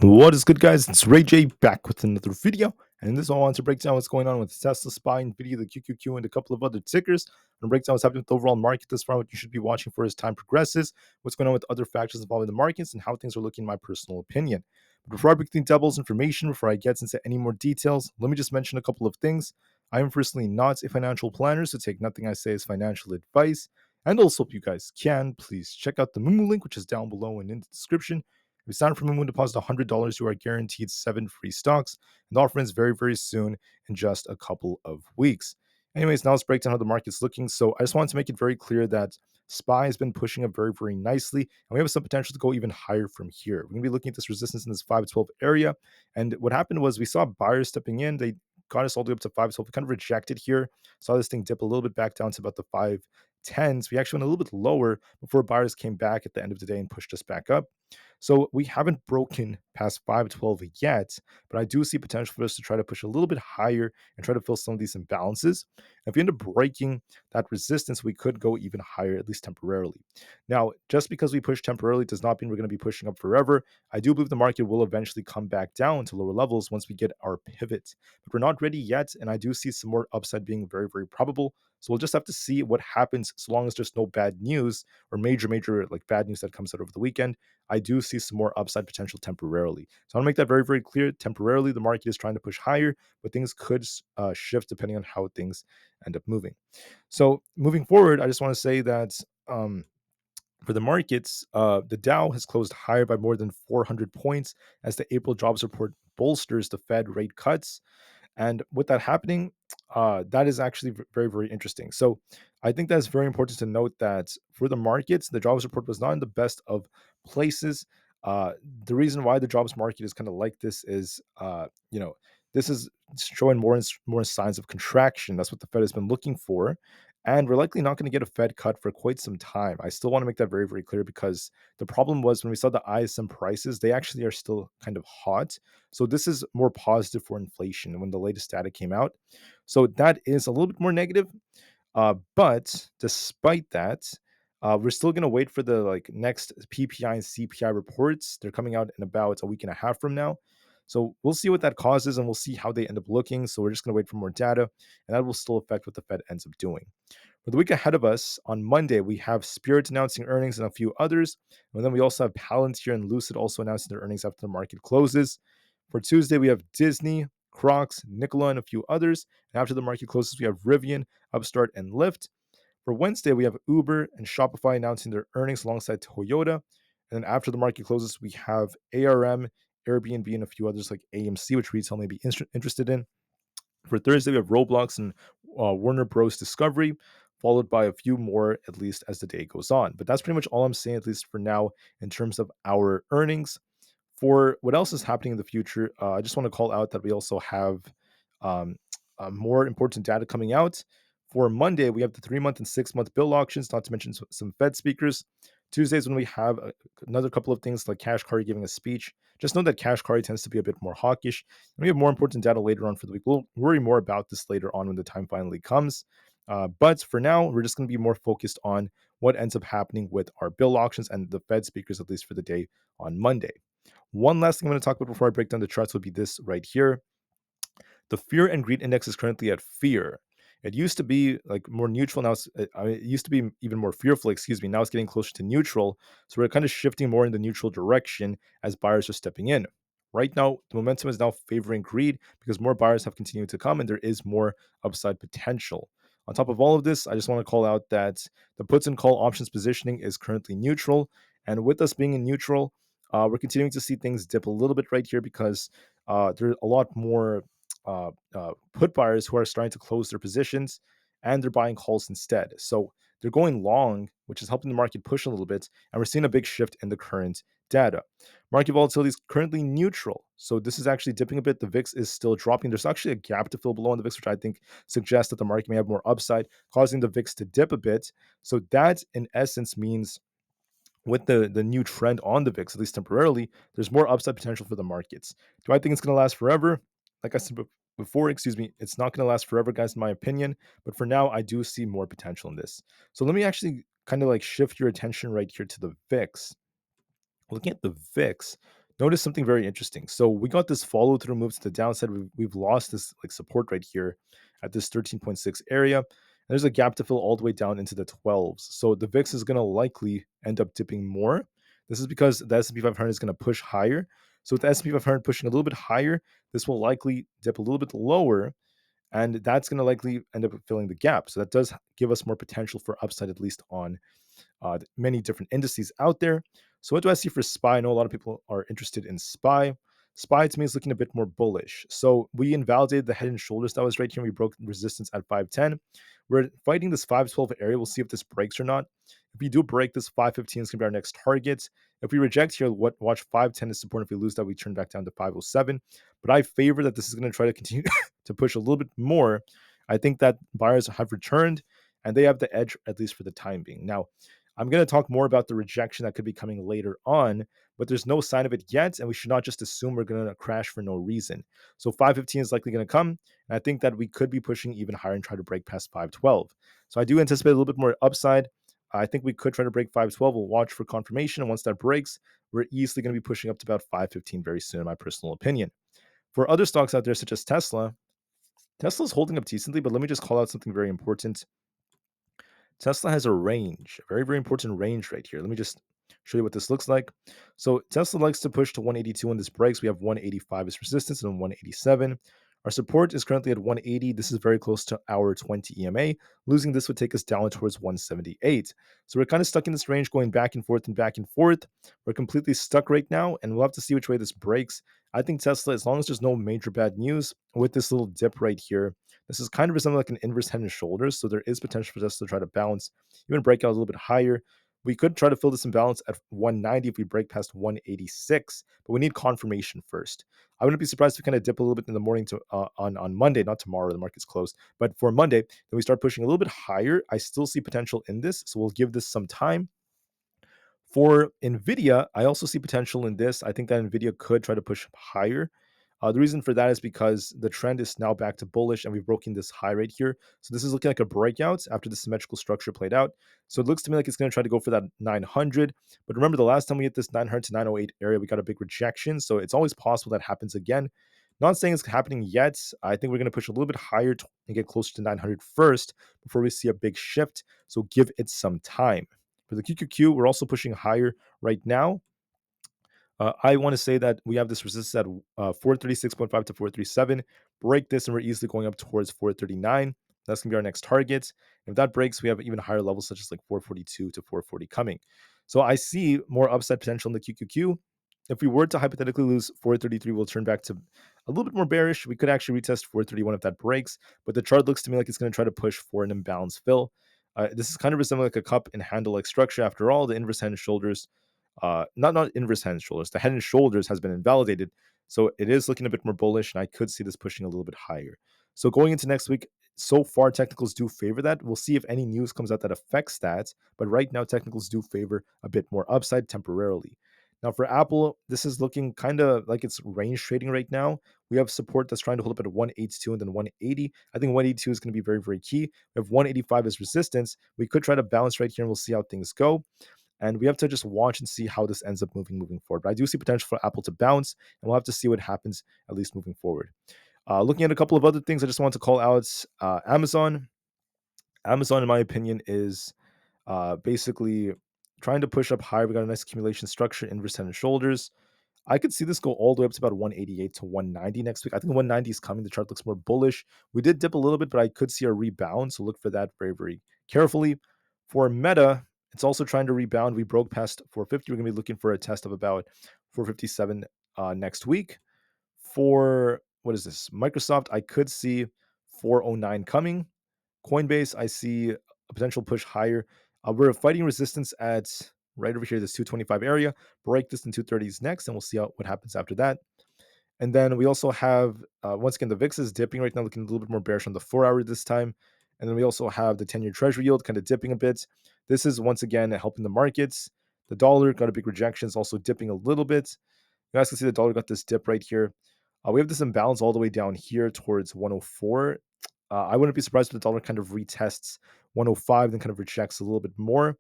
What is good, guys? It's Rey-Jay back with another video. And in this one, I want to break down what's going on with Tesla, SPY, Nvidia, the QQQ, and a couple of other tickers. And break down what's happening with the overall market this round, what you should be watching for as time progresses, what's going on with other factors involving the markets, and how things are looking in my personal opinion. But before I break down devil's information, before I get into any more details, let me just mention a couple of things. I am personally not a financial planner, so take nothing I say as financial advice. And also, if you guys can, please check out the Moomoo link, which is down below and in the description. If you sign up for Moomoo, deposit $100, you are guaranteed 7 free stocks. And the offer ends very, very soon in just a couple of weeks. Anyways, now let's break down how the market's looking. So I just wanted to make it very clear that SPY has been pushing up very, very nicely, and we have some potential to go even higher from here. We're going to be looking at this resistance in this 512 area. And what happened was we saw buyers stepping in. They got us all the way up to 512. We kind of rejected here. Saw this thing dip a little bit back down to about the 510s. We actually went a little bit lower before buyers came back at the end of the day and pushed us back up. So we haven't broken past 512 yet, but I do see potential for us to try to push a little bit higher and try to fill some of these imbalances. If we end up breaking that resistance, we could go even higher, at least temporarily. Now, just because we push temporarily does not mean we're going to be pushing up forever. I do believe the market will eventually come back down to lower levels once we get our pivot, but we're not ready yet, and I do see some more upside being very, very probable. So we'll just have to see what happens so long as there's no bad news or major like bad news that comes out over the weekend. I do see some more upside potential temporarily. So I want to make that very, very clear. Temporarily, the market is trying to push higher, but things could shift depending on how things end up moving. So moving forward, I just want to say that for the markets, the Dow has closed higher by more than 400 points as the April jobs report bolsters the Fed rate cuts. And with that happening, that is actually very, very interesting. So I think that's very important to note that for the markets, the jobs report was not in the best of places. The reason why the jobs market is kind of like this is, this is showing more signs of contraction. That's what the Fed has been looking for. And we're likely not going to get a Fed cut for quite some time. I still want to make that very, very clear because the problem was when we saw the ISM prices, they actually are still kind of hot. So this is more positive for inflation when the latest data came out. So that is a little bit more negative. But despite that, we're still going to wait for the next PPI and CPI reports. They're coming out in about a week and a half from now. So we'll see what that causes and we'll see how they end up looking. So we're just going to wait for more data, and that will still affect what the Fed ends up doing. For the week ahead of us, on Monday, we have Spirit announcing earnings and a few others. And then we also have Palantir and Lucid also announcing their earnings after the market closes. For Tuesday, we have Disney, Crocs, Nikola, and a few others. And after the market closes, we have Rivian, Upstart, and Lyft. For Wednesday, we have Uber and Shopify announcing their earnings alongside Toyota. And then after the market closes, we have ARM, Airbnb, and a few others like AMC, which retail may be interested in. For Thursday, we have Roblox and Warner Bros. Discovery, followed by a few more, at least as the day goes on. But that's pretty much all I'm saying, at least for now, in terms of our earnings. For what else is happening in the future, I just want to call out that we also have um, more important data coming out. For Monday, we have the 3-month and 6-month bill auctions, not to mention some Fed speakers. Tuesdays, when we have another couple of things like Kashkari giving a speech. Just know that Kashkari tends to be a bit more hawkish. And we have more important data later on for the week. We'll worry more about this later on when the time finally comes. But for now, we're just going to be more focused on what ends up happening with our bill auctions and the Fed speakers, at least for the day on Monday. One last thing I'm going to talk about before I break down the charts would be this right here. The fear and greed index is currently at fear. It used to be like more neutral. Now it used to be even more fearful, excuse me. Now it's getting closer to neutral. So we're kind of shifting more in the neutral direction as buyers are stepping in. Right now, the momentum is now favoring greed because more buyers have continued to come and there is more upside potential. On top of all of this, I just want to call out that the puts and call options positioning is currently neutral. And with us being in neutral, we're continuing to see things dip a little bit right here because there are a lot more put buyers who are starting to close their positions and they're buying calls instead. So they're going long, which is helping the market push a little bit. And we're seeing a big shift in the current data. Market volatility is currently neutral. So this is actually dipping a bit. The VIX is still dropping. There's actually a gap to fill below on the VIX, which I think suggests that the market may have more upside, causing the VIX to dip a bit. So that, in essence, means with the new trend on the VIX, at least temporarily, there's more upside potential for the markets. Do I think it's going to last forever? Like I said before, excuse me, it's not going to last forever, guys, in my opinion. But for now, I do see more potential in this. So let me actually kind of like shift your attention right here to the VIX. Looking at the VIX, notice something very interesting. So we got this follow through move to the downside. We've lost this like support right here at this 13.6 area. And there's a gap to fill all the way down into the 12s. So the VIX is going to likely end up dipping more. This is because the S&P 500 is going to push higher. So with the S&P 500 pushing a little bit higher, this will likely dip a little bit lower, and that's going to likely end up filling the gap. So that does give us more potential for upside, at least on many different indices out there. So what do I see for SPY? I know a lot of people are interested in SPY. SPY to me is looking a bit more bullish. So we invalidated the head and shoulders that was right here. We broke resistance at 510. We're fighting this 512 area. We'll see if this breaks or not. If we do break this, 515 is going to be our next target. If we reject here, watch 510 is support. If we lose that, we turn back down to 507. But I favor that this is going to try to continue to push a little bit more. I think that buyers have returned and they have the edge, at least for the time being. Now, I'm going to talk more about the rejection that could be coming later on, but there's no sign of it yet, and we should not just assume we're going to crash for no reason. So 515 is likely going to come, and I think that we could be pushing even higher and try to break past 512. So I do anticipate a little bit more upside. I think we could try to break 512. We'll watch for confirmation, and once that breaks, we're easily going to be pushing up to about 515 very soon, in my personal opinion. For other stocks out there, such as Tesla, Tesla's holding up decently, but let me just call out something very important. Tesla has a range, a very, very important range right here. Let me just show you what this looks like. So Tesla likes to push to 182 when this breaks. We have 185 as resistance and 187. Our support is currently at 180. This is very close to our 20 EMA. Losing this would take us down towards 178. So we're kind of stuck in this range going back and forth and back and forth. We're completely stuck right now, and we'll have to see which way this breaks. I think Tesla, as long as there's no major bad news with this little dip right here, this is kind of resembling like an inverse head and shoulders. So there is potential for Tesla to try to bounce, even break out a little bit higher. We could try to fill this imbalance at 190 if we break past 186, but we need confirmation first. I wouldn't be surprised if we kind of dip a little bit in the morning to on Monday, not tomorrow, the market's closed, but for Monday, then we start pushing a little bit higher. I still see potential in this, so we'll give this some time. For Nvidia, I also see potential in this. I think that Nvidia could try to push higher. The reason for that is because the trend is now back to bullish and we've broken this high right here. So this is looking like a breakout after the symmetrical structure played out. So it looks to me like it's going to try to go for that 900. But remember, the last time we hit this 900 to 908 area, we got a big rejection. So it's always possible that happens again. Not saying it's happening yet. I think we're going to push a little bit higher and get closer to 900 first before we see a big shift. So give it some time. For the QQQ, we're also pushing higher right now. I want to say that we have this resistance at 436.5 to 437. Break this, and we're easily going up towards 439. That's going to be our next target. If that breaks, we have even higher levels, such as like 442 to 440 coming. So I see more upside potential in the QQQ. If we were to hypothetically lose 433, we'll turn back to a little bit more bearish. We could actually retest 431 if that breaks, but the chart looks to me like it's going to try to push for an imbalance fill. This is kind of resembling like a cup and handle like structure. After all, the inverse head and shoulders, not inverse head and shoulders, the head and shoulders has been invalidated. So it is looking a bit more bullish, and I could see this pushing a little bit higher. So going into next week, so far technicals do favor that. We'll see if any news comes out that affects that. But right now, technicals do favor a bit more upside temporarily. Now for Apple, this is looking kind of like it's range trading right now. We have support that's trying to hold up at 182 and then 180. I think 182 is going to be very, very key. We have 185 as resistance. We could try to bounce right here and we'll see how things go. And we have to just watch and see how this ends up moving forward. But I do see potential for Apple to bounce, and we'll have to see what happens, at least moving forward. Looking at a couple of other things, I just want to call out Amazon. Amazon, in my opinion, is basically trying to push up higher. We got a nice accumulation structure, inverse head and shoulders. I could see this go all the way up to about 188 to 190 next week. I think 190 is coming. The chart looks more bullish. We did dip a little bit, but I could see a rebound. So look for that very, very carefully. For Meta, it's also trying to rebound. We broke past 450. We're going to be looking for a test of about 457 next week. For what is this? Microsoft, I could see 409 coming. Coinbase, I see a potential push higher. We're fighting resistance at right over here, this 225 area. Break this in 230s next, and we'll see what happens after that. And then we also have, once again, the VIX is dipping right now, looking a little bit more bearish on the 4-hour this time. And then we also have the 10-year treasury yield kind of dipping a bit. This is, once again, helping the markets. The dollar got a big rejection. It's also dipping a little bit. You guys can see the dollar got this dip right here. We have this imbalance all the way down here towards 104. I wouldn't be surprised if the dollar kind of retests 105, then kind of rejects a little bit more.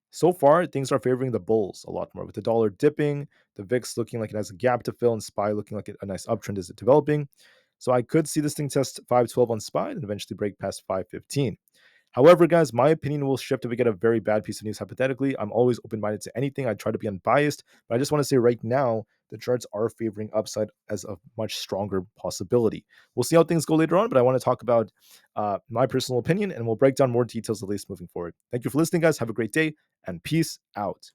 So far, things are favoring the bulls a lot more, with the dollar dipping, the VIX looking like it has a gap to fill, and SPY looking like a nice uptrend is developing. So I could see this thing test 512 on SPY and eventually break past 515. However, guys, my opinion will shift if we get a very bad piece of news. Hypothetically, I'm always open minded to anything. I try to be unbiased, but I just want to say right now, the charts are favoring upside as a much stronger possibility. We'll see how things go later on, but I want to talk about my personal opinion and we'll break down more details at least moving forward. Thank you for listening, guys. Have a great day and peace out.